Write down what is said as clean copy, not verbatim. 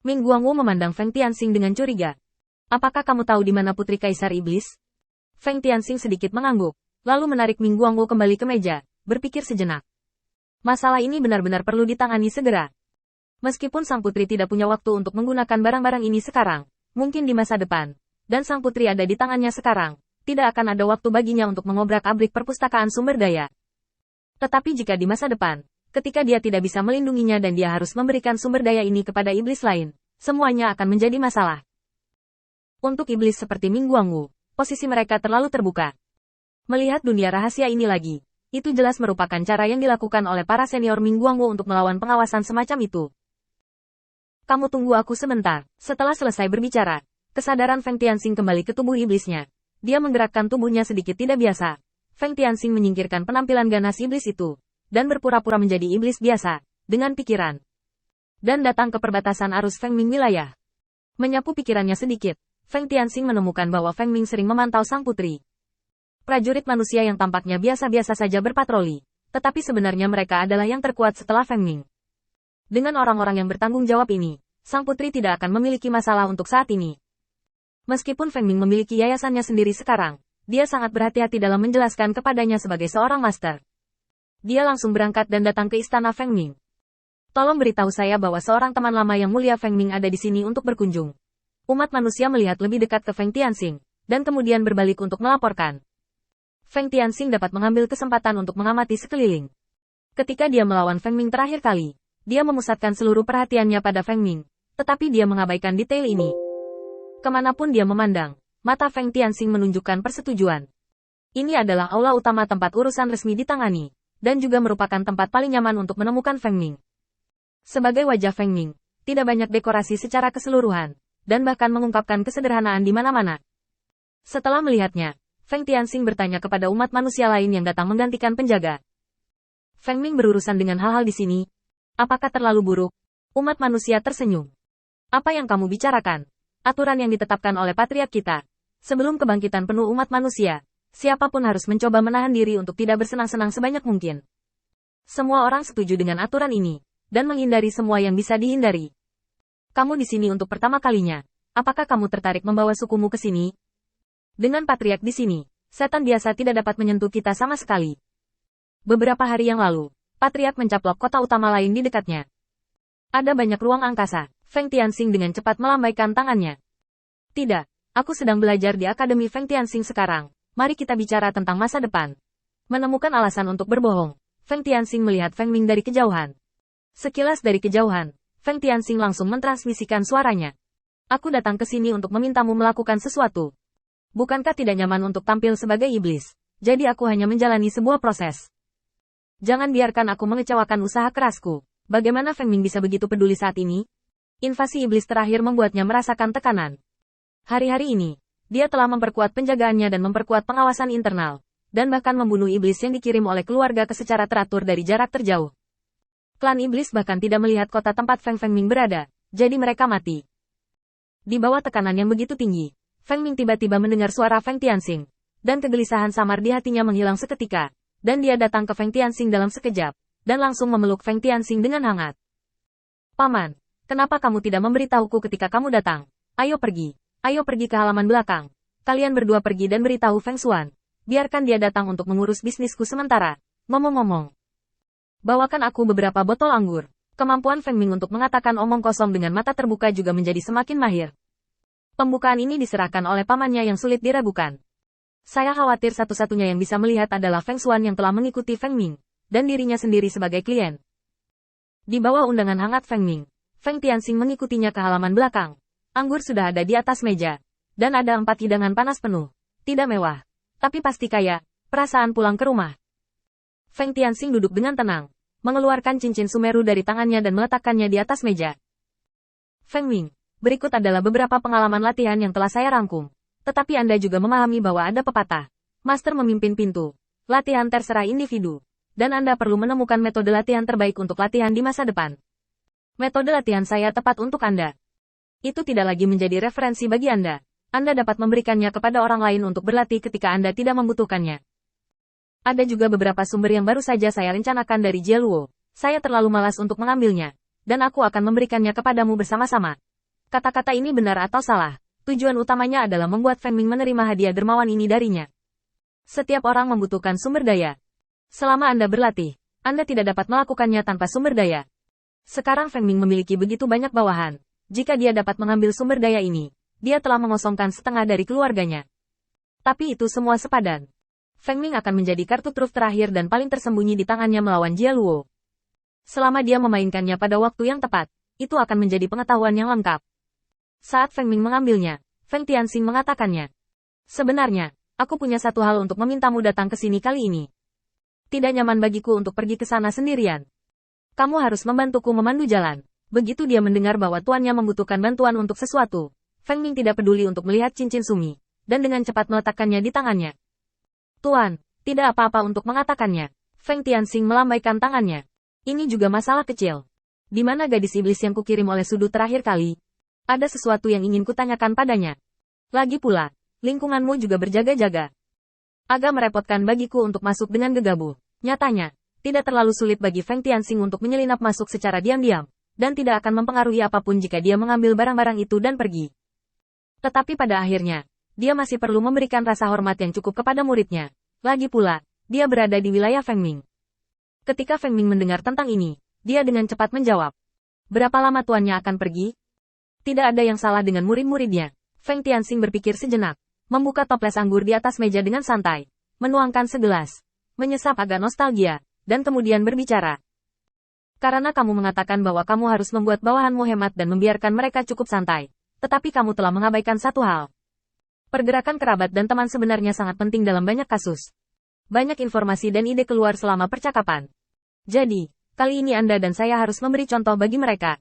Ming Guangwu memandang Feng Tianxing dengan curiga. Apakah kamu tahu di mana Putri Kaisar Iblis? Feng Tianxing sedikit mengangguk, lalu menarik Ming Guangwu kembali ke meja, berpikir sejenak. Masalah ini benar-benar perlu ditangani segera. Meskipun sang putri tidak punya waktu untuk menggunakan barang-barang ini sekarang, mungkin di masa depan, dan sang putri ada di tangannya sekarang, tidak akan ada waktu baginya untuk mengobrak-abrik perpustakaan sumber daya. Tetapi jika di masa depan, ketika dia tidak bisa melindunginya dan dia harus memberikan sumber daya ini kepada iblis lain, semuanya akan menjadi masalah. Untuk iblis seperti Ming Guangwu, posisi mereka terlalu terbuka. Melihat dunia rahasia ini lagi, itu jelas merupakan cara yang dilakukan oleh para senior Ming Guangwu untuk melawan pengawasan semacam itu. Kamu tunggu aku sebentar. Setelah selesai berbicara, kesadaran Feng Tianxing kembali ke tubuh iblisnya. Dia menggerakkan tubuhnya sedikit tidak biasa. Feng Tianxing menyingkirkan penampilan ganas iblis itu, dan berpura-pura menjadi iblis biasa, dengan pikiran. Dan datang ke perbatasan arus Feng Ming wilayah. Menyapu pikirannya sedikit, Feng Tianxing menemukan bahwa Feng Ming sering memantau sang putri. Prajurit manusia yang tampaknya biasa-biasa saja berpatroli, tetapi sebenarnya mereka adalah yang terkuat setelah Feng Ming. Dengan orang-orang yang bertanggung jawab ini, sang putri tidak akan memiliki masalah untuk saat ini. Meskipun Feng Ming memiliki yayasannya sendiri sekarang, dia sangat berhati-hati dalam menjelaskan kepadanya sebagai seorang master. Dia langsung berangkat dan datang ke istana Feng Ming. Tolong beritahu saya bahwa seorang teman lama yang mulia Feng Ming ada di sini untuk berkunjung. Umat manusia melihat lebih dekat ke Feng Tianxing, dan kemudian berbalik untuk melaporkan. Feng Tianxing dapat mengambil kesempatan untuk mengamati sekeliling. Ketika dia melawan Feng Ming terakhir kali, dia memusatkan seluruh perhatiannya pada Feng Ming, tetapi dia mengabaikan detail ini. Kemanapun dia memandang, mata Feng Tianxing menunjukkan persetujuan. Ini adalah aula utama tempat urusan resmi ditangani, dan juga merupakan tempat paling nyaman untuk menemukan Feng Ming. Sebagai wajah Feng Ming, tidak banyak dekorasi secara keseluruhan, dan bahkan mengungkapkan kesederhanaan di mana-mana. Setelah melihatnya, Feng Tianxing bertanya kepada umat manusia lain yang datang menggantikan penjaga. Feng Ming berurusan dengan hal-hal di sini. Apakah terlalu buruk? Umat manusia tersenyum. Apa yang kamu bicarakan? Aturan yang ditetapkan oleh patriark kita. Sebelum kebangkitan penuh umat manusia, siapapun harus mencoba menahan diri untuk tidak bersenang-senang sebanyak mungkin. Semua orang setuju dengan aturan ini, dan menghindari semua yang bisa dihindari. Kamu di sini untuk pertama kalinya. Apakah kamu tertarik membawa sukumu ke sini? Dengan patriark di sini, setan biasa tidak dapat menyentuh kita sama sekali. Beberapa hari yang lalu, patriark mencaplok kota utama lain di dekatnya. Ada banyak ruang angkasa. Feng Tianxing dengan cepat melambaikan tangannya. Tidak, aku sedang belajar di Akademi Feng Tianxing sekarang. Mari kita bicara tentang masa depan. Menemukan alasan untuk berbohong, Feng Tianxing melihat Feng Ming dari kejauhan. Sekilas dari kejauhan, Feng Tianxing langsung mentransmisikan suaranya. Aku datang ke sini untuk memintamu melakukan sesuatu. Bukankah tidak nyaman untuk tampil sebagai iblis? Jadi aku hanya menjalani sebuah proses. Jangan biarkan aku mengecewakan usaha kerasku. Bagaimana Feng Ming bisa begitu peduli saat ini? Invasi iblis terakhir membuatnya merasakan tekanan. Hari-hari ini, dia telah memperkuat penjagaannya dan memperkuat pengawasan internal, dan bahkan membunuh iblis yang dikirim oleh keluarga secara teratur dari jarak terjauh. Klan iblis bahkan tidak melihat kota tempat Feng Ming berada, jadi mereka mati. Di bawah tekanan yang begitu tinggi, Feng Ming tiba-tiba mendengar suara Feng Tianxing, dan kegelisahan samar di hatinya menghilang seketika, dan dia datang ke Feng Tianxing dalam sekejap, dan langsung memeluk Feng Tianxing dengan hangat. Paman, kenapa kamu tidak memberitahuku ketika kamu datang? Ayo pergi ke halaman belakang. Kalian berdua pergi dan beritahu Feng Xuan. Biarkan dia datang untuk mengurus bisnisku sementara. Ngomong-ngomong, bawakan aku beberapa botol anggur. Kemampuan Feng Ming untuk mengatakan omong kosong dengan mata terbuka juga menjadi semakin mahir. Pembukaan ini diserahkan oleh pamannya yang sulit diragukan. Saya khawatir satu-satunya yang bisa melihat adalah Feng Xuan yang telah mengikuti Feng Ming, dan dirinya sendiri sebagai klien. Di bawah undangan hangat Feng Ming, Feng Tianxing mengikutinya ke halaman belakang. Anggur sudah ada di atas meja, dan ada 4 hidangan panas penuh. Tidak mewah, tapi pasti kaya. Perasaan pulang ke rumah. Feng Tianxing duduk dengan tenang, mengeluarkan cincin Sumeru dari tangannya dan meletakkannya di atas meja. Feng Ming, berikut adalah beberapa pengalaman latihan yang telah saya rangkum. Tetapi Anda juga memahami bahwa ada pepatah. Master memimpin pintu. Latihan terserah individu. Dan Anda perlu menemukan metode latihan terbaik untuk latihan di masa depan. Metode latihan saya tepat untuk Anda. Itu tidak lagi menjadi referensi bagi Anda. Anda dapat memberikannya kepada orang lain untuk berlatih ketika Anda tidak membutuhkannya. Ada juga beberapa sumber yang baru saja saya rencanakan dari Jie Luo. Saya terlalu malas untuk mengambilnya. Dan aku akan memberikannya kepadamu bersama-sama. Kata-kata ini benar atau salah, tujuan utamanya adalah membuat Feng Ming menerima hadiah dermawan ini darinya. Setiap orang membutuhkan sumber daya. Selama Anda berlatih, Anda tidak dapat melakukannya tanpa sumber daya. Sekarang Feng Ming memiliki begitu banyak bawahan. Jika dia dapat mengambil sumber daya ini, dia telah mengosongkan setengah dari keluarganya. Tapi itu semua sepadan. Feng Ming akan menjadi kartu truf terakhir dan paling tersembunyi di tangannya melawan Jia Luo. Selama dia memainkannya pada waktu yang tepat, itu akan menjadi pengetahuan yang lengkap. Saat Feng Ming mengambilnya, Feng Tianxing mengatakannya. Sebenarnya, aku punya satu hal untuk memintamu datang ke sini kali ini. Tidak nyaman bagiku untuk pergi ke sana sendirian. Kamu harus membantuku memandu jalan. Begitu dia mendengar bahwa tuannya membutuhkan bantuan untuk sesuatu, Feng Ming tidak peduli untuk melihat cincin sumi, dan dengan cepat meletakkannya di tangannya. Tuan, tidak apa-apa untuk mengatakannya. Feng Tianxing melambaikan tangannya. Ini juga masalah kecil. Di mana gadis iblis yang kukirim oleh sudut terakhir kali? Ada sesuatu yang ingin kutanyakan padanya. Lagi pula, lingkunganmu juga berjaga-jaga. Agak merepotkan bagiku untuk masuk dengan gegabah. Nyatanya, tidak terlalu sulit bagi Feng Tianxing untuk menyelinap masuk secara diam-diam, dan tidak akan mempengaruhi apapun jika dia mengambil barang-barang itu dan pergi. Tetapi pada akhirnya, dia masih perlu memberikan rasa hormat yang cukup kepada muridnya. Lagi pula, dia berada di wilayah Feng Ming. Ketika Feng Ming mendengar tentang ini, dia dengan cepat menjawab. Berapa lama tuannya akan pergi? Tidak ada yang salah dengan murid-muridnya. Feng Tianxing berpikir sejenak, membuka toples anggur di atas meja dengan santai, menuangkan segelas, menyesap agak nostalgia, dan kemudian berbicara. Karena kamu mengatakan bahwa kamu harus membuat bawahanmu hemat dan membiarkan mereka cukup santai, tetapi kamu telah mengabaikan satu hal. Pergerakan kerabat dan teman sebenarnya sangat penting dalam banyak kasus. Banyak informasi dan ide keluar selama percakapan. Jadi, kali ini Anda dan saya harus memberi contoh bagi mereka.